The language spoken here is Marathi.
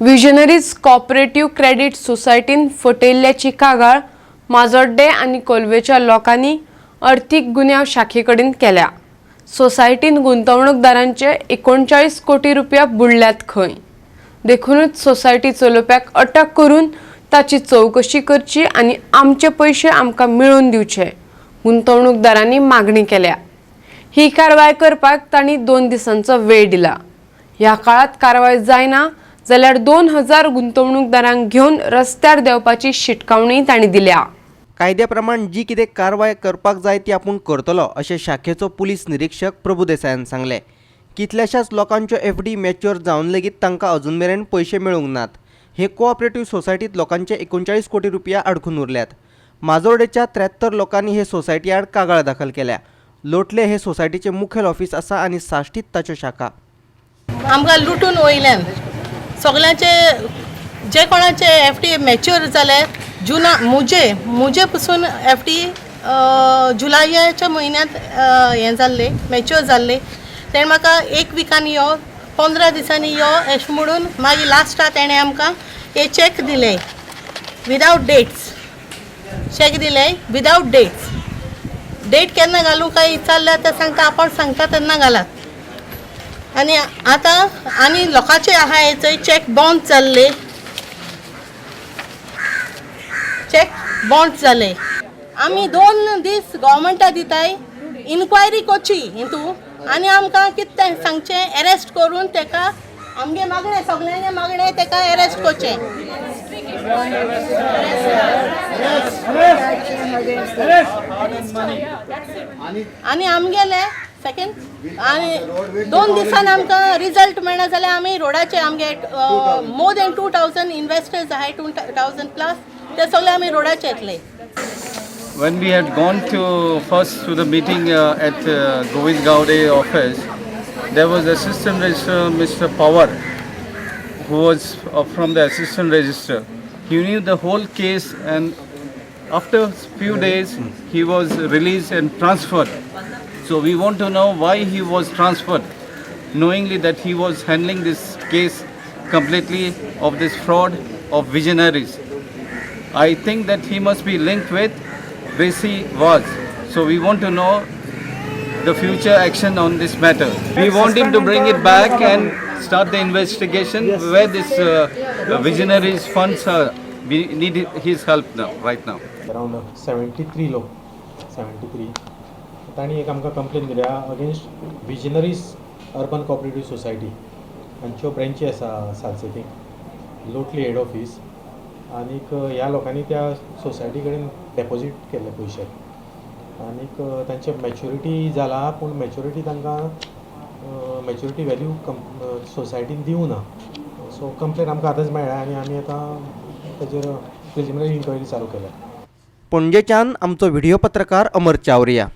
विजनरीज कोऑपरेटिव्ह क्रेडिट सोसायटीन फटयल्ल्याची कागाळ माजोड्डे आणि कोलवेच्या लोकांनी आर्थीक गुन्यांव शाखेकडेन केल्या। सोसायटीन गुंतवणूकदारांचे 39 कोटी रुपया बुडल्यात खंय। देखूनच सोसायटी चलोवप्याक अटक करून ताची चौकशी करची आणि आमचे पैसे आमकां मिळवून दिवचे गुंतवणूकदारांनी मागणी केल्या। ही कारवाय करपाक तांणी 2 दिसांचो वेळ दिला। ह्या काळात कारवाय जायना जाल्यार 2000 गुंतवणूकदारांक घेवन रस्त्यार देवपाची शिटकावणी तांणी दिल्या। कायद्या प्रमाण जी कितें कारवाय करपाक जाय ती आपूण करतलो अशें शाखेचो पुलीस निरीक्षक प्रभू देसायान सांगले। कितल्याशाच लोकांच्यो एफडी मॅच्युअर जावन लेगीत तांकां अजून मेरेन पयशे मेळूंक नात। हे कोऑपरेटिव्ह सोसायटीत लोकांचे 39 कोटी रुपया अडकून उरल्यात। माजोर्डेच्या 73 लोकांनी हे सोसायटी आड कागाळ दाखल केल्या। लोटले हे सोसायटीचे मुखेल ऑफिस आसा आणि साश्टीत ताच्यो शाखा। आमकां लुटून वयल्यान सगळ्यांचे जे कोणाचे एफडी मॅच्युअर जाले जुना मुजे पसून एफडी जुलयाच्या म्हयन्यांत हें जाल्ले मॅच्युअर जाल्ले तेणें म्हाका 1 विकान यो 15 दिसांनी यो अशें म्हणून मागीर लास्टाक तेणें आमकां हे चॅक दिले विदाउट डेट्स चॅक दिले विदाउट डेट्स डेट केन्ना घालूं काय विचारल्यार ते सांगता आपण सांगता तेन्ना घालात आनी आतां आनी लोकांचे आहा थंय चॅक बाउन्स जाल्ले चॅक बाउन्स जाले आमी 2 दीस गव्हर्मेंटा दिताय इन्क्वायरी करची हितू आनी आमकां कितें सांगचें अरेस्ट करून तेका आमगे मागणे सगळ्यांचे मागणे तेका अरेस्ट करचें। आनी आमगेले सेकंड आनी 2 दिसान आमकां रिजल्ट मेळना जाल्यार आमी रोडाचे आमगे मोर दॅन 2000 इन्वेस्टर्स आहाय 2000 प्लस ते सगळे आमी रोडाचे येतले। When we had gone to the meeting at Govind Gowde office, there was Assistant Register Mr. Power, who was from the Assistant Register. He knew the whole case, and after few days he was released and transferred. So we want to know why he was transferred, knowingly that he was handling this case completely of this fraud of visionaries. I think that he must be linked with Resi was. So we want to know the future action on this matter. We want him to bring it back and start the investigation where this visionaries funds are. We need his help now, right now. Around 73 लोक 73 तांणी एक आमकां कंप्लेन दिल्या against visionaries urban cooperative society हांच्यो ब्रँची आसा सालसेतीक लोटली हेड ऑफिस आनीक ह्या लोकांनी त्या सोसायटी कडेन डेपॉजीट केल्ले पयशे आनीक तांचे मॅच्युरिटी जाला पूण मॅच्युरिटी तांकां मॅच्युरिटी वॅल्यू सोसायटीन दिवं ना। सो कंप्लेन आमकां आतांच मेळ्ळ्या आनी आमी आतां ताजेर प्रिलिमिनरी इन्क्वायरी चालू केल्या। पणजेच्यान आमचो व्हिडिओ पत्रकार अमर चावरिया।